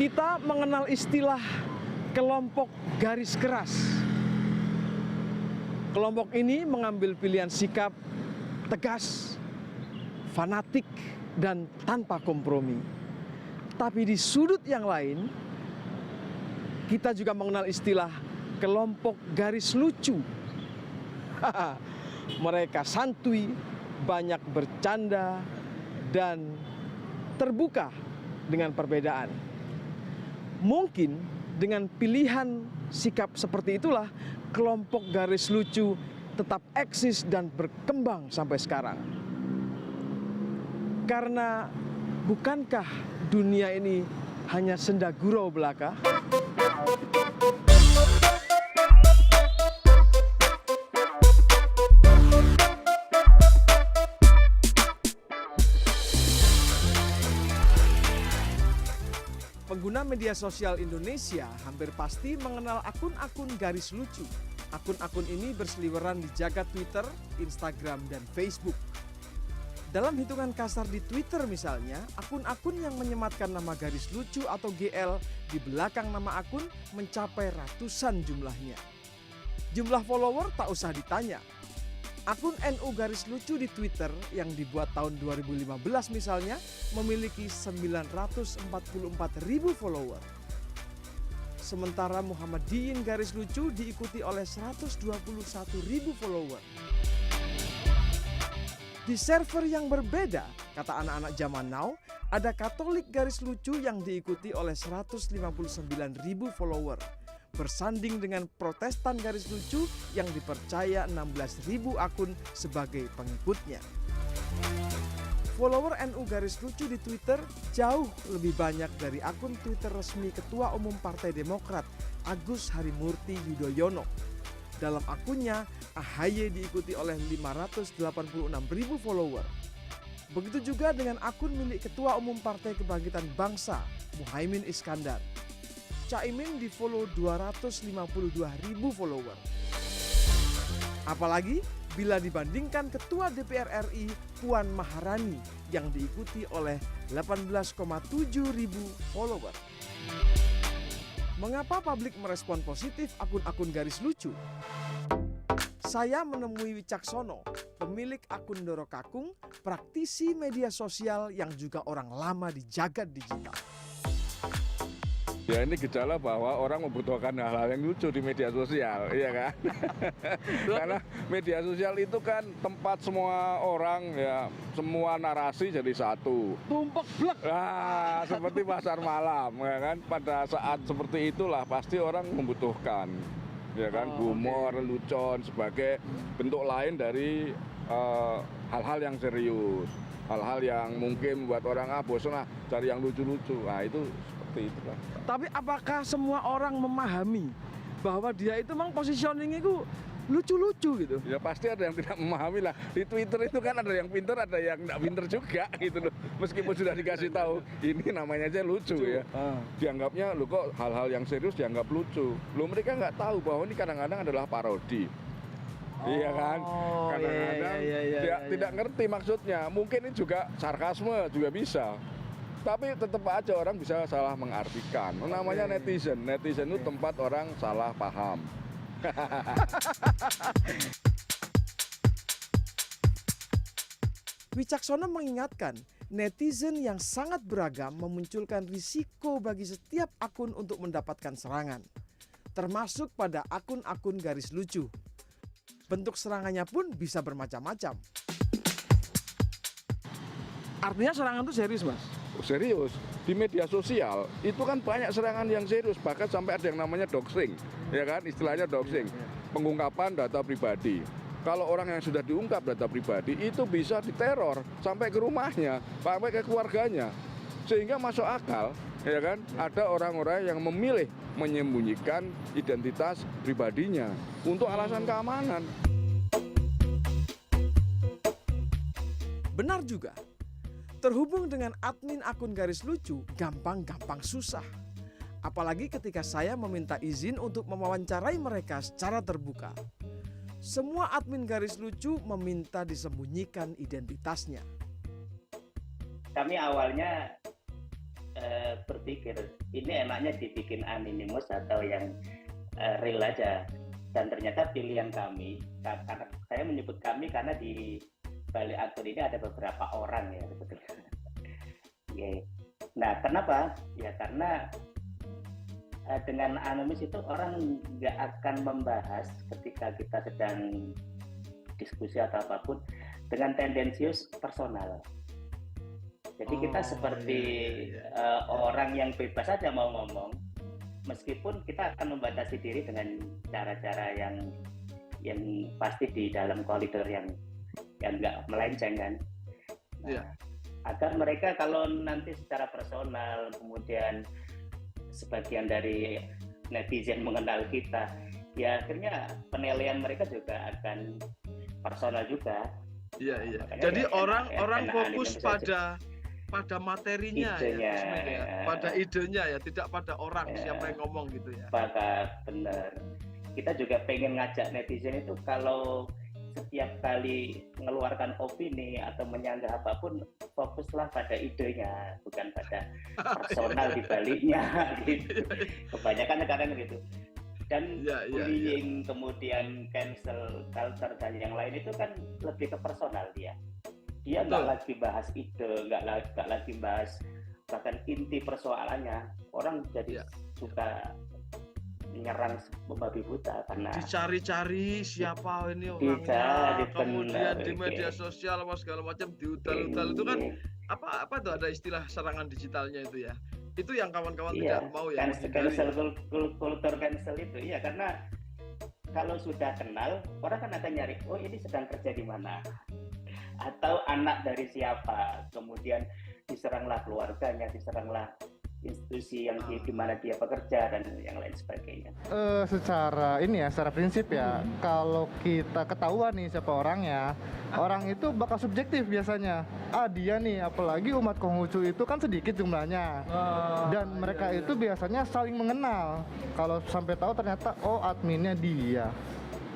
Kita mengenal istilah kelompok garis keras. Kelompok ini mengambil pilihan sikap tegas, fanatik, dan tanpa kompromi. Tapi di sudut yang lain, kita juga mengenal istilah kelompok garis lucu. Mereka santuy, banyak bercanda, dan terbuka dengan perbedaan. Mungkin dengan pilihan sikap seperti itulah kelompok garis lucu tetap eksis dan berkembang sampai sekarang. Karena bukankah dunia ini hanya senda gurau belaka? Pengguna media sosial Indonesia hampir pasti mengenal akun-akun garis lucu. Akun-akun ini berseliweran di jagat Twitter, Instagram, dan Facebook. Dalam hitungan kasar di Twitter misalnya, akun-akun yang menyematkan nama garis lucu atau GL di belakang nama akun mencapai ratusan jumlahnya. Jumlah follower tak usah ditanya. Akun NU garis lucu di Twitter yang dibuat tahun 2015 misalnya memiliki 944.000 follower. Sementara Muhammadiyin garis lucu diikuti oleh 121.000 follower. Di server yang berbeda, kata anak-anak zaman now, ada Katolik garis lucu yang diikuti oleh 159.000 follower. Bersanding dengan Protestan garis lucu yang dipercaya 16.000 akun sebagai pengikutnya. Follower NU garis lucu di Twitter jauh lebih banyak dari akun Twitter resmi Ketua Umum Partai Demokrat Agus Harimurti Yudhoyono. Dalam akunnya, AHY diikuti oleh 586.000 follower. Begitu juga dengan akun milik Ketua Umum Partai Kebangkitan Bangsa Muhaimin Iskandar. Caimin di-follow 252.000 follower. Apalagi bila dibandingkan Ketua DPR RI Puan Maharani yang diikuti oleh 18,7 ribu follower. Mengapa publik merespon positif akun-akun garis lucu? Saya menemui Wicaksono, pemilik akun Doro Kakung, praktisi media sosial yang juga orang lama di jagat digital. Ya ini gejala bahwa orang membutuhkan hal-hal yang lucu di media sosial, iya kan? Karena media sosial itu kan tempat semua orang, ya semua narasi jadi satu. Tumpek blek. Nah, seperti pasar malam, ya kan? Pada saat seperti itulah pasti orang membutuhkan, ya kan? Humor, lelucon sebagai bentuk lain dari hal-hal yang serius, hal-hal yang mungkin membuat orang bosan cari yang lucu-lucu. Nah itu seperti itulah. Tapi apakah semua orang memahami bahwa dia itu memang positioning itu lucu-lucu gitu? Ya pasti ada yang tidak memahami lah. Di Twitter itu kan ada yang pinter, ada yang tidak pinter juga gitu loh. Meskipun sudah dikasih tahu, ini namanya aja lucu ya. Dianggapnya lo kok hal-hal yang serius dianggap lucu. Lo mereka nggak tahu bahwa ini kadang-kadang adalah parodi. Iya kan? Kadang-kadang tidak ngerti maksudnya. Mungkin ini juga sarkasme juga bisa. Tapi tetap aja orang bisa salah mengartikan. Namanya netizen. Netizen itu tempat orang salah paham. Wicaksono mengingatkan, netizen yang sangat beragam memunculkan risiko bagi setiap akun untuk mendapatkan serangan. Termasuk pada akun-akun garis lucu. Bentuk serangannya pun bisa bermacam-macam. Artinya serangan itu serius, Mas? Serius, di media sosial itu kan banyak serangan yang serius, bahkan sampai ada yang namanya doxing, ya kan, istilahnya doxing, pengungkapan data pribadi. Kalau orang yang sudah diungkap data pribadi itu bisa diteror sampai ke rumahnya, sampai ke keluarganya, sehingga masuk akal, ya kan, ada orang-orang yang memilih menyembunyikan identitas pribadinya untuk alasan keamanan. Benar juga. Terhubung dengan admin akun garis lucu gampang-gampang susah. Apalagi ketika saya meminta izin untuk mewawancarai mereka secara terbuka. Semua admin garis lucu meminta disembunyikan identitasnya. Kami awalnya berpikir ini enaknya dibikin anonymous atau yang real aja, dan ternyata pilihan kami, karena saya menyebut kami karena di balik akun ini ada beberapa orang ya sebetulnya. Okay. Nah, kenapa? Ya karena dengan anonymous itu orang nggak akan membahas ketika kita sedang diskusi atau apapun dengan tendensius personal. Jadi kita seperti orang yang bebas saja mau ngomong, meskipun kita akan membatasi diri dengan cara-cara yang pasti di dalam koridor yang nggak melenceng kan. Nah, agar mereka kalau nanti secara personal, kemudian sebagian dari netizen mengenal kita, ya akhirnya penilaian mereka juga akan personal juga. Iya. Jadi orang fokus pada materinya idenya, ya, pada idenya ya, tidak pada orang siapa yang ngomong gitu ya. Benar. Kita juga pengen ngajak netizen itu kalau setiap kali mengeluarkan opini atau menyanggah apapun, fokuslah pada idenya, bukan pada personal di baliknya gitu. Kebanyakan sekarang gitu. Dan bullying, kemudian cancel culture dan yang lain itu kan lebih ke personal dia. Dia nggak lagi bahas ide, nggak lagi bahas bahkan inti persoalannya. Orang jadi suka menyerang membabi buta karena dicari-cari siapa ini orangnya, kemudian di media sosial apa segala macam diudal-udal itu kan apa tuh, ada istilah serangan digitalnya itu ya. Itu yang kawan-kawan tidak mau ya. Cancel culture cancel itu iya, karena kalau sudah kenal orang kan akan nyari, oh ini sedang kerja di mana, atau anak dari siapa, kemudian diseranglah keluarganya, diseranglah institusi yang di mana dia bekerja dan yang lain sebagainya. Secara prinsip ya, kalau kita ketahuan nih siapa orangnya, orang itu bakal subjektif biasanya. Dia nih, apalagi umat Konghucu itu kan sedikit jumlahnya, dan mereka itu biasanya saling mengenal. Kalau sampai tahu ternyata adminnya dia,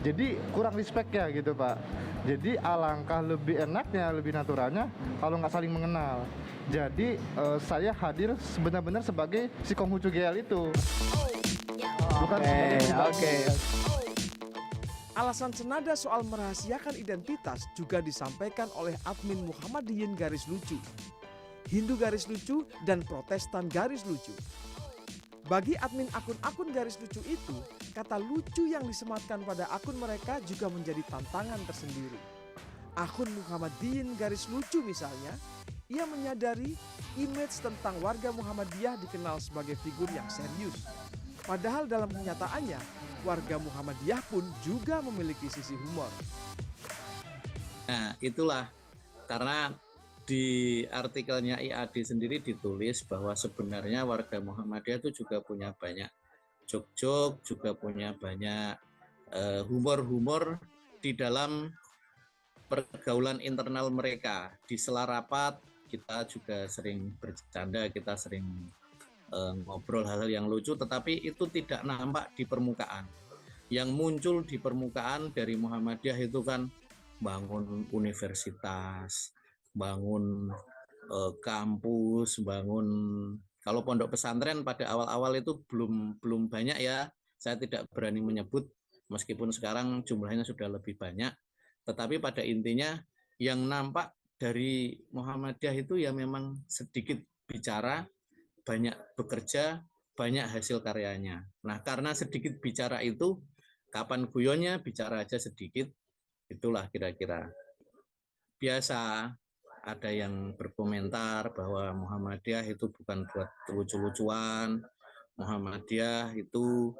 jadi kurang respect ya gitu Pak. Jadi alangkah lebih enaknya, lebih naturalnya kalau nggak saling mengenal. Jadi saya hadir benar-benar sebagai si Konghucu GL itu. Bukan Oke. Alasan senada soal merahasiakan identitas juga disampaikan oleh admin Muhammadiyin garis lucu, Hindu garis lucu, dan Protestan garis lucu. Bagi admin akun-akun garis lucu itu, kata lucu yang disematkan pada akun mereka juga menjadi tantangan tersendiri. Akun Muhammadiyin garis lucu misalnya, ia menyadari image tentang warga Muhammadiyah dikenal sebagai figur yang serius. Padahal dalam kenyataannya, warga Muhammadiyah pun juga memiliki sisi humor. Nah, itulah karena di artikelnya IAD sendiri ditulis bahwa sebenarnya warga Muhammadiyah itu juga punya banyak joke-joke, juga punya banyak humor-humor di dalam pergaulan internal mereka. Di sela rapat kita juga sering bercanda, kita sering ngobrol hal-hal yang lucu, tetapi itu tidak nampak di permukaan. Yang muncul di permukaan dari Muhammadiyah itu kan bangun universitas, bangun kampus, bangun, kalau pondok pesantren pada awal-awal itu belum banyak ya, saya tidak berani menyebut meskipun sekarang jumlahnya sudah lebih banyak, tetapi pada intinya yang nampak dari Muhammadiyah itu ya memang sedikit bicara, banyak bekerja, banyak hasil karyanya. Nah, karena sedikit bicara itu, kapan guyonnya bicara aja sedikit, itulah kira-kira. Biasa ada yang berkomentar bahwa Muhammadiyah itu bukan buat lucu-lucuan, Muhammadiyah itu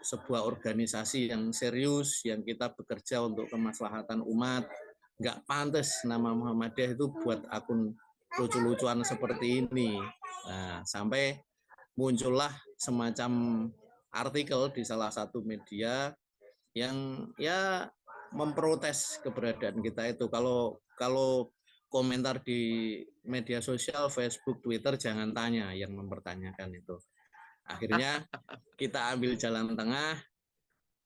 sebuah organisasi yang serius, yang kita bekerja untuk kemaslahatan umat. Nggak pantas nama Muhammadiyah itu buat akun lucu-lucuan seperti ini. Nah, sampai muncullah semacam artikel di salah satu media yang ya memprotes keberadaan kita itu. Kalau komentar di media sosial, Facebook, Twitter, jangan tanya yang mempertanyakan itu. Akhirnya kita ambil jalan tengah,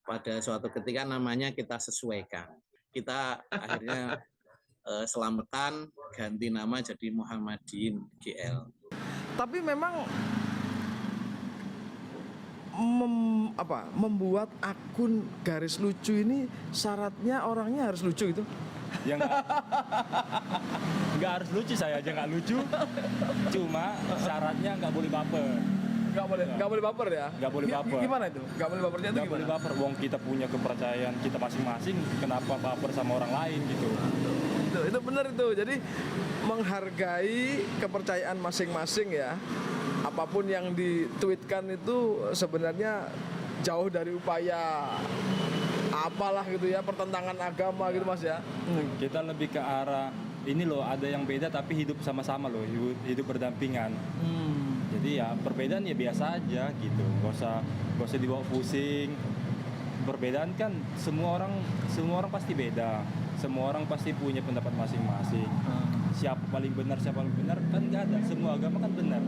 pada suatu ketika namanya kita sesuaikan. Kita akhirnya selamatan ganti nama jadi Muhammadiyin GL. Tapi memang membuat akun garis lucu ini syaratnya orangnya harus lucu gitu. Ya nggak harus lucu, saya aja nggak lucu. Cuma syaratnya nggak boleh baper. Nggak boleh baper ya? Nggak boleh baper. Gimana itu? Nggak boleh bapernya itu Nggak boleh gimana? baper. Wong kita punya kepercayaan kita masing-masing. Kenapa baper sama orang lain gitu? Itu benar itu. Jadi menghargai kepercayaan masing-masing ya. Apapun yang ditweetkan itu sebenarnya jauh dari upaya apalah gitu ya, pertentangan agama gitu Mas ya. Kita lebih ke arah ini loh, ada yang beda tapi hidup sama-sama loh, hidup berdampingan. Jadi ya perbedaan ya biasa aja gitu, nggak usah dibawa pusing. Perbedaan kan semua orang pasti beda, semua orang pasti punya pendapat masing-masing. Siapa paling benar kan nggak ada, semua agama kan benar.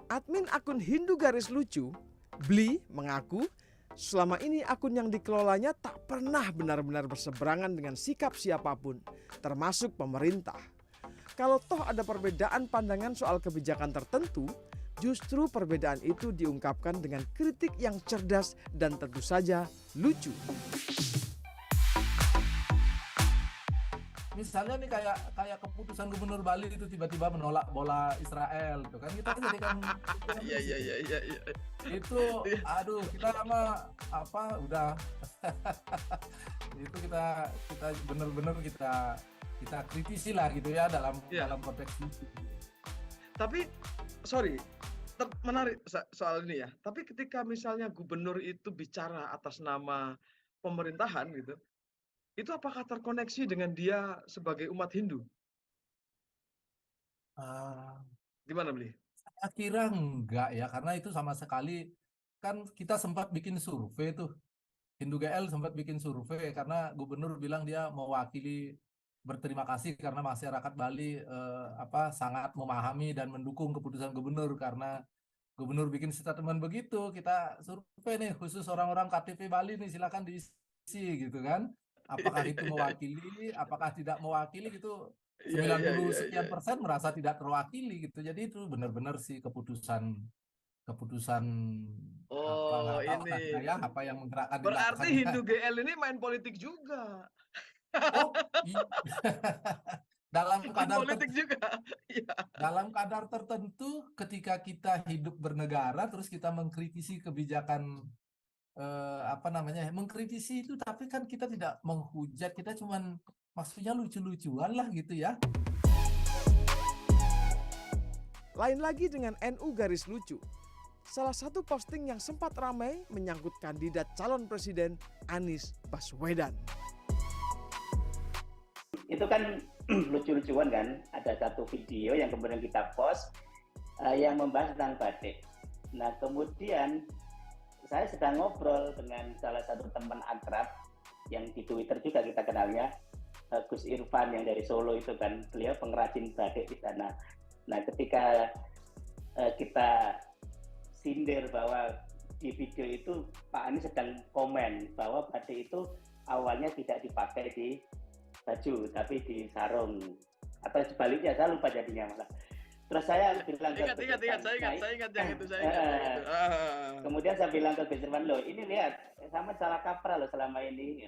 Admin akun Hindu garis lucu, Bli, mengaku selama ini akun yang dikelolanya tak pernah benar-benar berseberangan dengan sikap siapapun, termasuk pemerintah. Kalau toh ada perbedaan pandangan soal kebijakan tertentu, justru perbedaan itu diungkapkan dengan kritik yang cerdas dan tentu saja lucu. Misalnya nih kayak keputusan Gubernur Bali itu tiba-tiba menolak bola Israel gitu kan, kita jadi kan Iya. itu aduh kita sama udah itu kita bener-bener kita kritisi lah gitu ya dalam konteks itu. Tapi menarik soal ini ya. Tapi ketika misalnya gubernur itu bicara atas nama pemerintahan gitu, itu apakah terkoneksi dengan dia sebagai umat Hindu? Gimana Bli? Saya kira enggak ya, karena itu sama sekali kan kita sempat bikin survei tuh, Hindu GL sempat bikin survei karena gubernur bilang dia mewakili, berterima kasih karena masyarakat Bali sangat memahami dan mendukung keputusan gubernur. Karena gubernur bikin statement begitu, kita survei nih khusus orang-orang KTP Bali nih, silakan diisi gitu kan. Apakah itu mewakili, apakah tidak mewakili gitu. 90% merasa tidak terwakili gitu. Jadi itu benar-benar sih keputusan apa yang menggerakkan. Berarti Hindu GL ini main politik juga. Dalam kadar politik juga. Dalam kadar tertentu, ketika kita hidup bernegara terus kita mengkritisi kebijakan mengkritisi itu, tapi kan kita tidak menghujat, kita cuman maksudnya lucu-lucuan lah gitu ya. Lain lagi dengan NU garis lucu. Salah satu posting yang sempat ramai menyangkut kandidat calon presiden Anies Baswedan. Itu kan lucu-lucuan kan, ada satu video yang kemudian kita post yang membahas tentang batik. Nah kemudian saya sedang ngobrol dengan salah satu teman akrab yang di Twitter juga kita kenalnya, Gus Irfan yang dari Solo itu kan, beliau pengrajin batik di sana. Nah ketika kita sindir bahwa di video itu Pak Anies sedang komen bahwa batik itu awalnya tidak dipakai di baju tapi di sarung, atau sebaliknya saya lupa jadinya malah. Terus saya bilang saya ingat yang itu. Kemudian saya bilang ke Gus Irfan, loh ini lihat sama salah kaprah loh selama ini.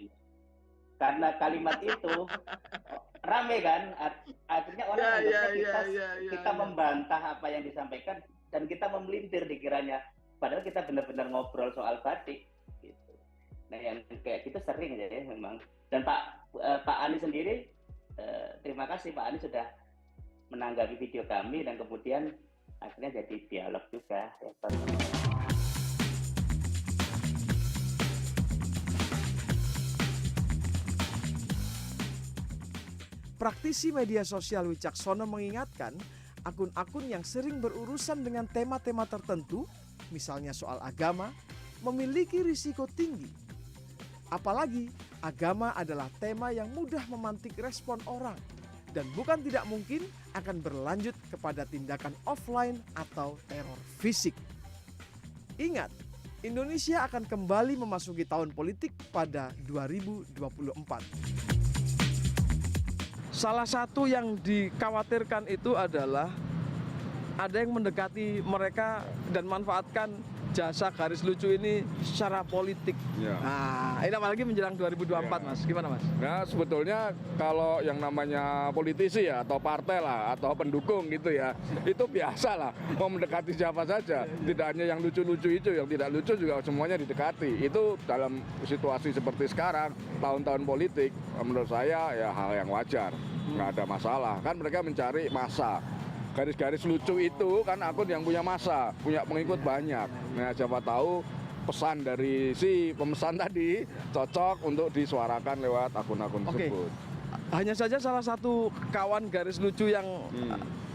Karena kalimat itu rame kan, akhirnya orang kita membantah apa yang disampaikan dan kita memelintir dikiranya, padahal kita benar-benar ngobrol soal batik gitu. Nah yang kayak gitu sering ya memang. Dan Pak Anies sendiri, terima kasih Pak Anies sudah menanggapi video kami dan kemudian akhirnya jadi dialog juga. Praktisi media sosial Wicaksono mengingatkan, akun-akun yang sering berurusan dengan tema-tema tertentu, misalnya soal agama, memiliki risiko tinggi. Apalagi agama adalah tema yang mudah memantik respon orang dan bukan tidak mungkin akan berlanjut kepada tindakan offline atau teror fisik. Ingat, Indonesia akan kembali memasuki tahun politik pada 2024. salah satu yang dikhawatirkan itu adalah ada yang mendekati mereka dan manfaatkan jasa garis lucu ini secara politik. Ya. Nah, ini apalagi menjelang 2024, Ya. Mas. Gimana, Mas? Nah, sebetulnya kalau yang namanya politisi ya, atau partai lah, atau pendukung gitu ya, itu biasa lah, mau mendekati siapa saja. Tidak hanya yang lucu-lucu itu, yang tidak lucu juga semuanya didekati. Itu dalam situasi seperti sekarang, tahun-tahun politik, menurut saya ya hal yang wajar, nggak ada masalah. Kan mereka mencari massa. Garis-garis lucu itu kan akun yang punya massa, punya pengikut banyak. Nah, siapa tahu pesan dari si pemesan tadi cocok untuk disuarakan lewat akun-akun Oke. tersebut. Hanya saja salah satu kawan garis lucu yang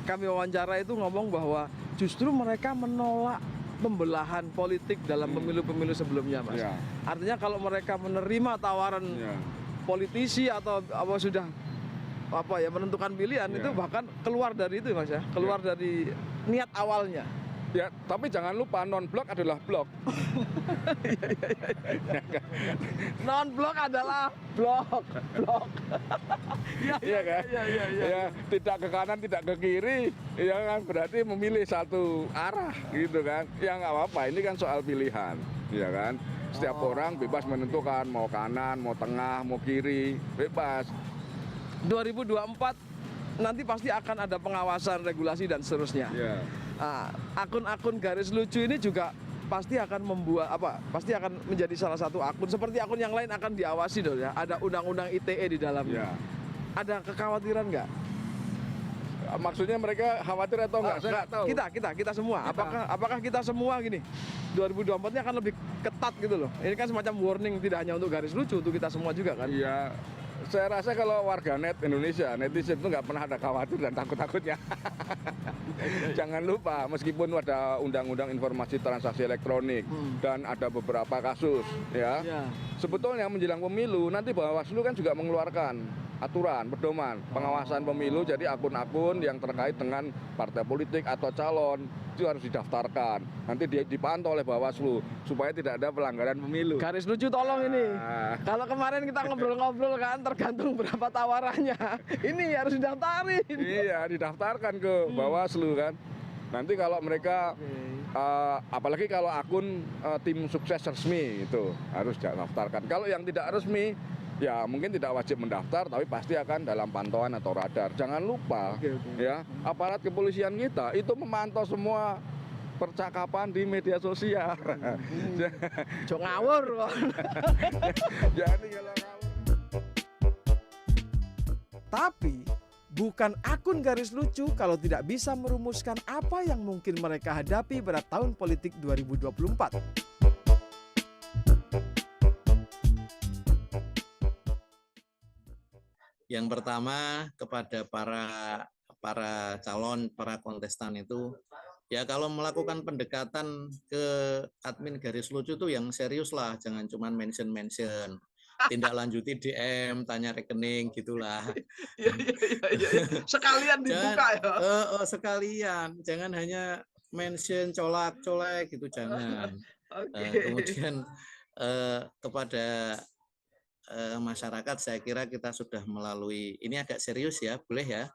kami wawancara itu ngomong bahwa justru mereka menolak pembelahan politik dalam pemilu-pemilu sebelumnya, Mas. Ya. Artinya kalau mereka menerima tawaran Ya. politisi atau apa sudah menentukan pilihan Ya. itu bahkan keluar dari itu, Mas ya. Keluar dari niat awalnya. Ya, tapi jangan lupa non-blok adalah blok. Non blok adalah blok. Iya kan? Ya, tidak ke kanan, tidak ke kiri, ya kan berarti memilih satu arah gitu kan. Ya nggak apa-apa, ini kan soal pilihan, ya kan. Setiap orang bebas menentukan mau kanan, mau tengah, mau kiri, bebas. 2024 nanti pasti akan ada pengawasan, regulasi dan seterusnya. Ya. Nah, akun-akun garis lucu ini juga pasti akan pasti akan menjadi salah satu akun seperti akun yang lain akan diawasi dong ya. Ada undang-undang ITE di dalamnya. Ya. Ada kekhawatiran nggak? Maksudnya mereka khawatir atau enggak? Saya nggak tahu. Kita semua. Apakah kita semua gini 2024 ini akan lebih ketat gitu loh. Ini kan semacam warning tidak hanya untuk garis lucu, untuk kita semua juga kan. Iya. Saya rasa kalau warganet Indonesia, netizen itu nggak pernah ada khawatir dan takut-takutnya. Jangan lupa, meskipun ada undang-undang informasi transaksi elektronik dan ada beberapa kasus, ya. Sebetulnya menjelang pemilu nanti Bawaslu kan juga mengeluarkan aturan, pedoman, pengawasan pemilu. Jadi akun-akun yang terkait dengan partai politik atau calon itu harus didaftarkan. Nanti dipantau oleh Bawaslu supaya tidak ada pelanggaran pemilu. Garis lucu tolong ini. Nah. Kalau kemarin kita ngobrol-ngobrol kan tergantung berapa tawarannya. Ini harus didaftarin. Iya, didaftarkan ke Bawaslu kan. Nanti kalau mereka apalagi kalau akun tim sukses resmi itu harus didaftarkan. Kalau yang tidak resmi ya mungkin tidak wajib mendaftar tapi pasti akan dalam pantauan atau radar. Jangan lupa ya, aparat kepolisian kita itu memantau semua percakapan di media sosial. Jok ngawur kok. Jadi kalau ngawur. Tapi bukan akun garis lucu kalau tidak bisa merumuskan apa yang mungkin mereka hadapi pada tahun politik 2024. Yang pertama kepada para calon, para kontestan itu, ya kalau melakukan pendekatan ke admin garis lucu itu yang serius lah, jangan cuma mention-mention, tindak lanjuti DM, tanya rekening gitulah. Iya. Sekalian dibuka ya. Sekalian, jangan hanya mention colak-colek gitu, jangan. Kemudian kepada masyarakat, saya kira kita sudah melalui, ini agak serius ya, boleh ya?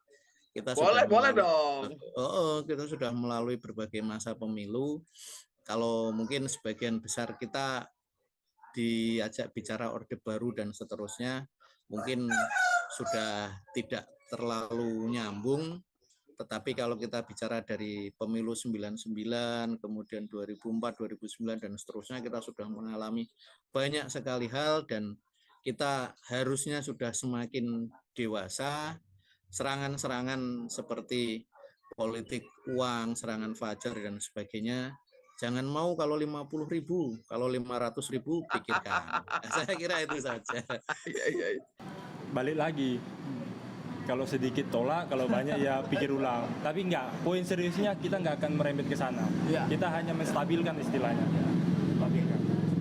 Kita Boleh dong. Kita sudah melalui berbagai masa pemilu. Kalau mungkin sebagian besar kita diajak bicara Orde Baru dan seterusnya, mungkin sudah tidak terlalu nyambung. Tetapi kalau kita bicara dari pemilu 99, kemudian 2004, 2009 dan seterusnya, kita sudah mengalami banyak sekali hal dan kita harusnya sudah semakin dewasa. Serangan-serangan seperti politik uang, serangan fajar dan sebagainya, jangan mau kalau 50.000, kalau 500.000 pikirkan. Saya kira itu saja. Balik lagi, kalau sedikit tolak, kalau banyak ya pikir ulang. Tapi enggak, poin seriusnya kita nggak akan merembet ke sana. Kita hanya menstabilkan istilahnya.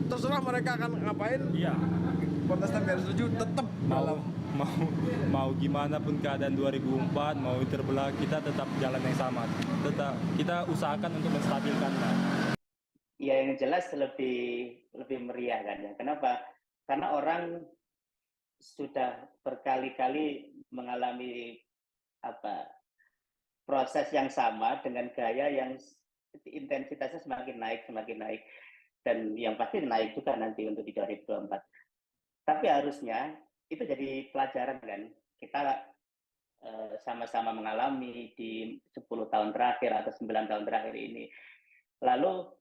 Terserah mereka akan ngapain. Iya. Kontestan garis lucu tetap mau gimana pun keadaan 2004, mau terbelah, kita tetap jalan yang sama. Tetap kita usahakan untuk menstabilkannya. Ya yang jelas lebih meriah kan ya. Kenapa? Karena orang sudah berkali-kali mengalami apa proses yang sama dengan gaya yang intensitasnya semakin naik, dan yang pasti naik juga nanti untuk di 2024. Tapi harusnya itu jadi pelajaran kan, kita sama-sama mengalami di 10 tahun terakhir atau 9 tahun terakhir ini. Lalu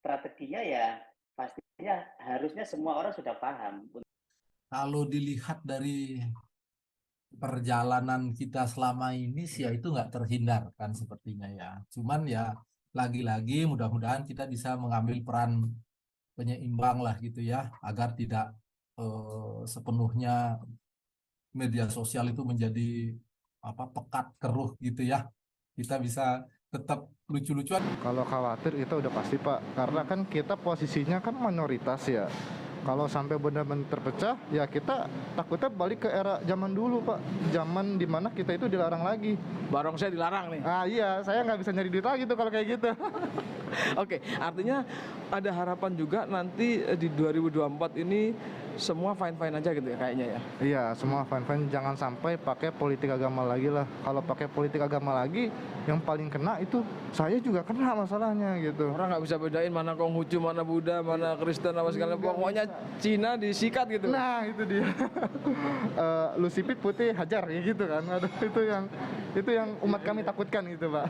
strateginya ya pastinya harusnya semua orang sudah paham. Kalau dilihat dari perjalanan kita selama ini sih ya itu nggak terhindarkan sepertinya ya. Cuman ya lagi-lagi mudah-mudahan kita bisa mengambil peran penyeimbang lah gitu ya, agar tidak sepenuhnya media sosial itu menjadi pekat keruh gitu ya. Kita bisa tetap lucu-lucuan. Kalau khawatir itu udah pasti Pak, karena kan kita posisinya kan minoritas ya. Kalau sampai benar-benar terpecah, ya kita takutnya balik ke era zaman dulu Pak, zaman dimana kita itu dilarang lagi. Barongsai dilarang nih. Ah iya, saya nggak bisa nyari duit lagi tuh kalau kayak gitu. Oke, artinya ada harapan juga nanti di 2024 ini semua fine-fine aja gitu ya kayaknya ya. Iya, semua fine-fine, jangan sampai pakai politik agama lagi lah. Kalau pakai politik agama lagi, yang paling kena itu saya juga kena masalahnya gitu. Orang nggak bisa bedain mana Konghucu, mana Buddha, mana Kristen apa segala. Pokoknya Cina disikat gitu. Nah itu dia. Lu sipit putih hajar ya gitu kan. Aduh, itu yang umat kami takutkan gitu Pak.